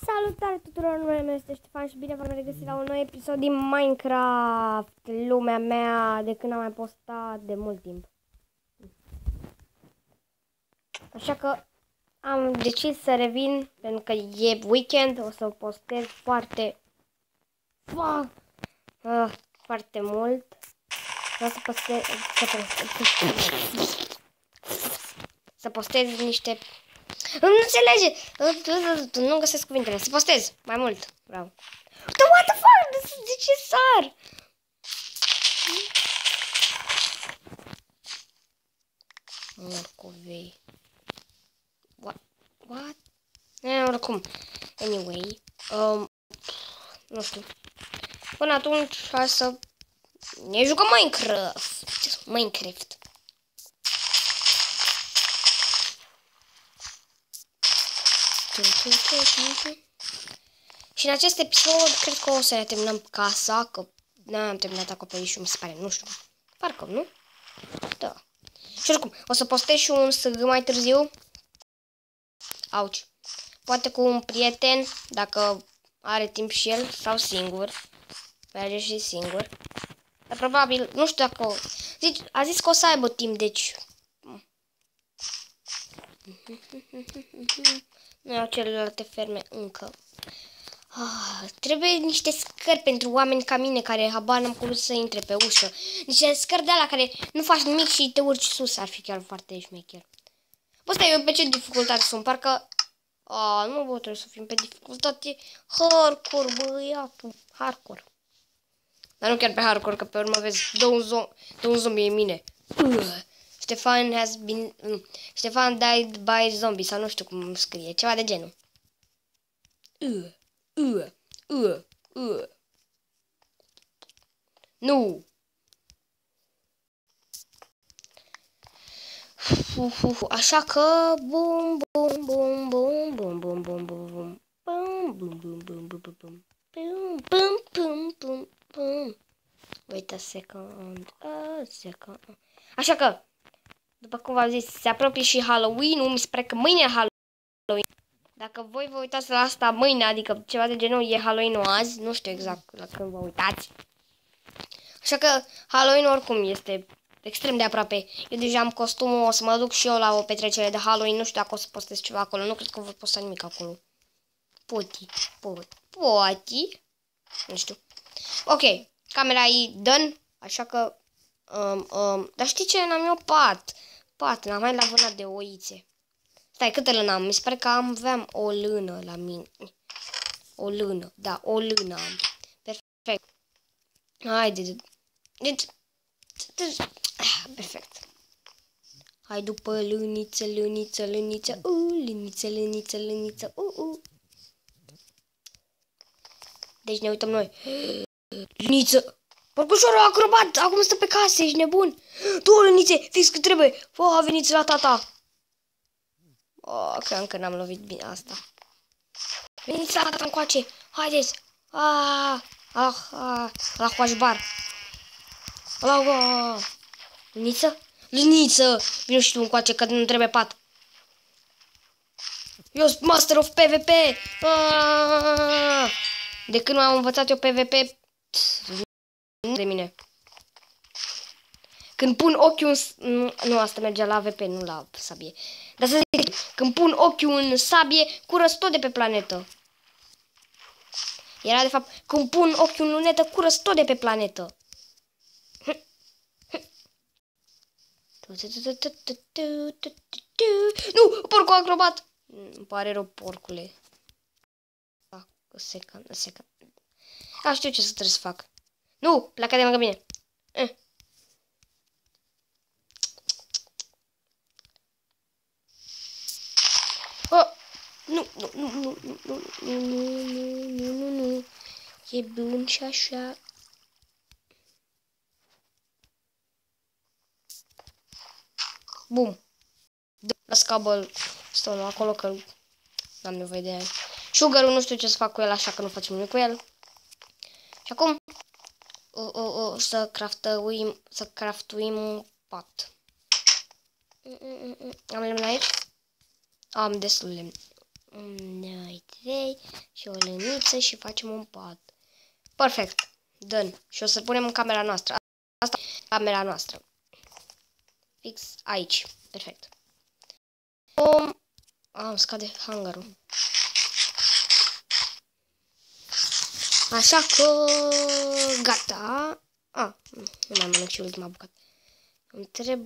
Salutare tuturor, numele meu este Ștefan și bine v-am regăsit la un nou episod din Minecraft, lumea mea, de când am mai postat de mult timp. Așa că am decis să revin, pentru că e weekend, o să postez foarte mult. Vreau să postez niște... Nu înțelege! Nu găsesc cuvintele. Să postez mai mult. Vreau. What the fuck? De ce sar? Morcovei. What? Oricum. Anyway. Nu știu. Până atunci, hai să ne jucăm Minecraft. Și în acest episod cred că o să ne terminăm casa, că n-am terminat acoperișul, mi se pare, nu știu. Parcă, nu? Da. Și oricum, o să postez și un SG mai târziu. Auci. Poate cu un prieten, dacă are timp și el, sau singur. Merge și singur. Dar probabil, nu știu dacă... A zis că o să aibă timp, deci... Nu au celelalte ferme încă. Trebuie niște scări pentru oameni ca mine care habar n-am cum să intre pe ușă. Niște scări de alea care nu faci nimic și te urci sus. Ar fi chiar foarte șmecher. Bă, stai, eu pe ce dificultate sunt? Parcă... nu bă, trebuie să fim pe dificultate hardcore, băiatul. Hardcore. Dar nu chiar pe hardcore, că pe urmă vezi două zombie în mine. Ștefan died by zombie sau nu știu cum scrie, ceva de genul. Nu. Așa că bum bum bum bum bum bum bum bum bum bum bum bum bum bum bum bum bum. Wait a second. Așa că după cum v-am zis, se apropie și Halloween-ul, mi se pare că mâine e Halloween. Dacă voi vă uitați la asta mâine, adică ceva de genul, e Halloween-ul azi, nu știu exact la când vă uitați. Așa că Halloween oricum este extrem de aproape. Eu deja am costumul, o să mă duc și eu la o petrecere de Halloween, nu știu dacă o să postez ceva acolo, nu cred că voi posta nimic acolo. Poti. Nu știu. Ok, camera e done, așa că... dar știi ce? N-am eu pat, n-am mai la vânat de oițe. Stai, câte lână am? Mi se pare că aveam o lână la mine. O lână, da, o lână am. Perfect. Haide. Perfect. Hai după lâniță. Lâniță. Deci ne uităm noi. Lâniță. Porcușorul acrobat, acum stă pe casă, ești nebun. Două lânițe, fix cât trebuie. Veniți la tata. Cred că n-am lovit bine asta. Veniți la tata încoace, haideți. La coașbar. Lâniță. Vino și tu încoace, că nu trebuie pat. Eu sunt master of PvP. De când m-am învățat eu PvP... de mine. Când pun ochiul în... Nu, asta mergea la AVP, nu la sabie. Dar să zic, când pun ochiul în sabie, curăț tot de pe planetă. Era de fapt, când pun ochiul în lunetă, curăț tot de pe planetă. Nu, porcul acrobat. Îmi pare rău, porcule. Second. Știu ce să trebuie să fac. Nu, pleacă de lângă mine. Nu. E bun și așa. Bum. Las cabel stone acolo că n-am nevoie de el. Sugar-ul nu știu ce să fac cu el, așa că nu facem nimic cu el. Și acum să craftuim un pat. Am lemn aici? Am destul lemn. 2, 3 și o lăniță și facem un pat. Perfect. Done. Și o să punem în camera noastră. Asta e camera noastră. Fix aici. Perfect. Îmi scade hangarul. Așa că gata. Nu mai mănânc și ultima bucată. Îmi trebuie...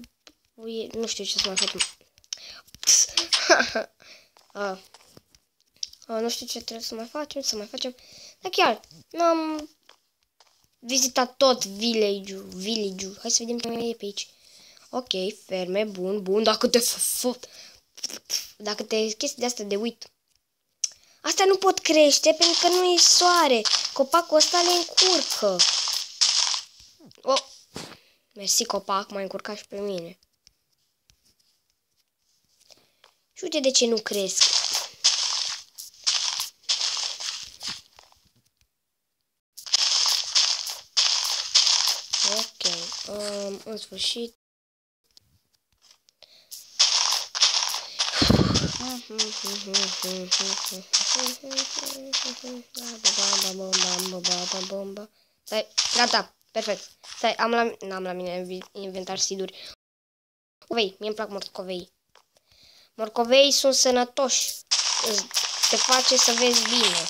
Nu știu ce să mai facem. Nu știu ce trebuie să mai facem. Dar chiar, n-am vizitat tot village-ul. Hai să vedem ce mai e pe aici. Ok, ferme, bun. Dacă te chestii de astea de uit. Astea nu pot crește pentru că nu e soare. Copacul ăsta le încurcă. Mersi copac, m-a încurcat și pe mine. Și uite de ce nu cresc. Ok, în sfârșit. Stai, gata, perfect. Stai, n-am la mine inventar seed-uri. Morcovei, mie-mi plac morcovei. Morcovei sunt sănătoși. Te face să vezi bine.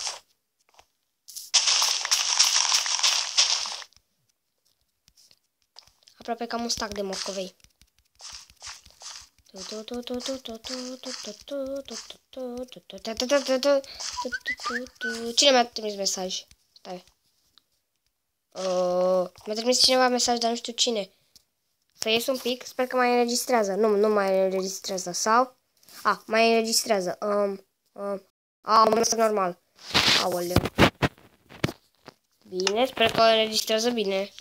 Aproape cam un stack de morcovei. Cine mi-a trimis mesaj? Stai. Mi-a trimis cineva mesaj, dar nu știu cine. Să ies un pic, sper că mai înregistrează. Nu mai înregistrează. Sau? Mai înregistrează. Un mesaj normal. Aoleu. Bine, sper că înregistrează bine.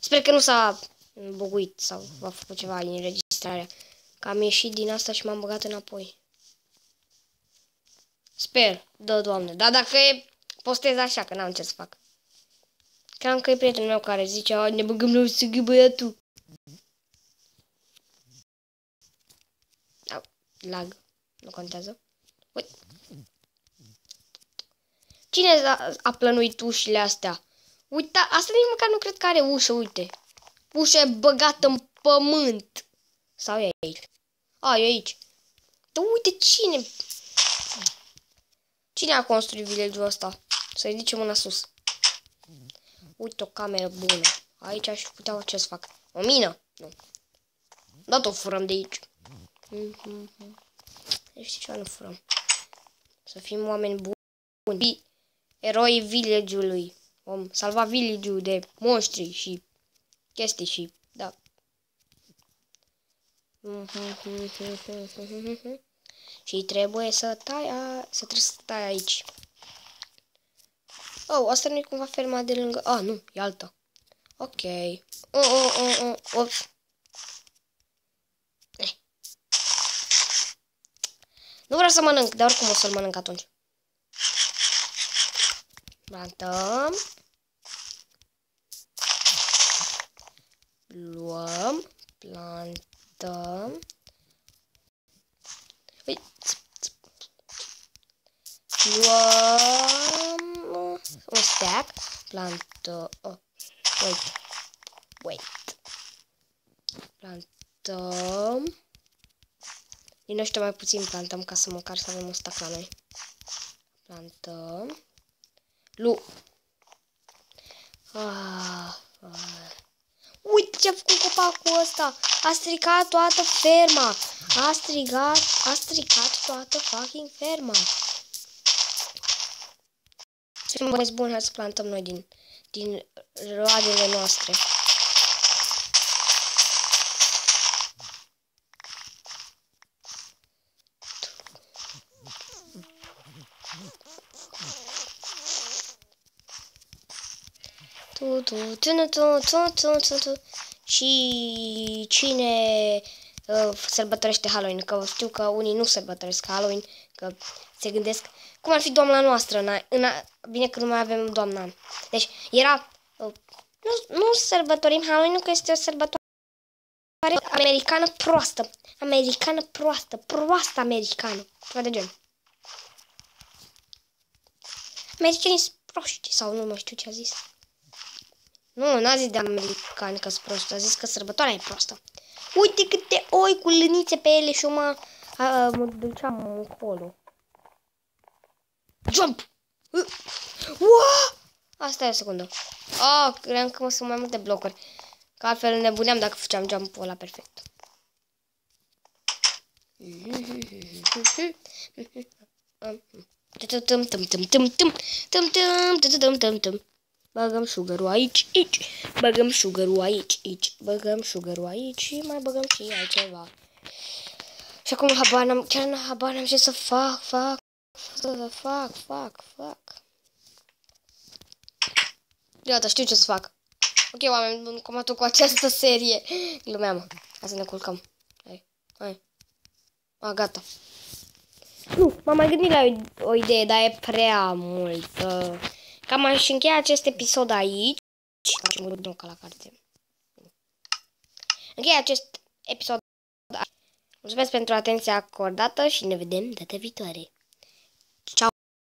Sper că nu s-a buguit sau a făcut ceva în înregistrarea. Că am ieșit din asta și m-am băgat înapoi. Sper, Doamne. Dar dacă e, postez așa, că n-am ce să fac. Cred că e prietenul meu care zice, ne băgăm la USG, băiatul. Lag. Nu contează. Uite. Cine a plănuit ușile astea? Uite, asta nici măcar nu cred că are ușă, uite. Ușă băgată în pământ. Sau e aici? E aici. Dar uite cine... Cine a construit village-ul ăsta? Să ridice mâna sus. Uite o cameră bună. Aici aș putea ce să fac. O mină? Nu. Da, tot furăm de aici. Știi ceva, nu furăm. Să fim oameni buni. Eroi village-ului. Vom salva village-ul de monștri și chestii și... Da. Și trebuie să tai aici. Asta nu e cumva ferma de lângă... Nu, e alta. Ok. Ops. Nu vreau să mănânc, dar oricum o să-l mănânc atunci. Plantăm. Luăm. Plantăm. Luăm un stack. Plantăm. Wait. Plantăm. Din ăștia mai puțin plantăm ca să măcar să avem un stack la noi. Plantăm. Uite ce a făcut copacul ăsta. A stricat toată ferma. A stricat toată fucking ferma. Suntem băieți buni, hai să plantăm noi din roadele noastre. Și cine sărbătorește Halloween? Că știu că unii nu sărbătoresc Halloween, că se gândesc cum ar fi doamna noastră. Bine că nu mai avem doamna. Deci era... Nu sărbătorim Halloween, nu că este o sărbătoare americană proastă. Proastă americană. Ceva de gen. Americanii sunt proști. Sau nu mai știu ce a zis. Nu, n-a zis de americani că sunt proști. A zis că sărbătoarea e prostă. Uite câte oi cu lânițe pe ele și eu mă duceam încolo. Jump! Wow! Asta e o secundă. Oh, cream că sunt mai multe blocuri. Că altfel nebuneam dacă făceam jump-ul ăla perfect. Băgăm sugar-ul aici, băgăm sugar-ul aici, băgăm sugar-ul aici și mai băgăm și altceva. Și acum chiar habar n-am ce să fac. Gata, știu ce să fac. Ok, oameni, cum cu această serie. Glumeam. Hai să ne culcăm. Hai. Gata. Nu, m-am mai gândit la o idee, dar e prea mult. Cam aș încheia acest episod aici. Ca la carte. Încheia acest episod aici. Mulțumesc pentru atenția acordată și ne vedem data viitoare.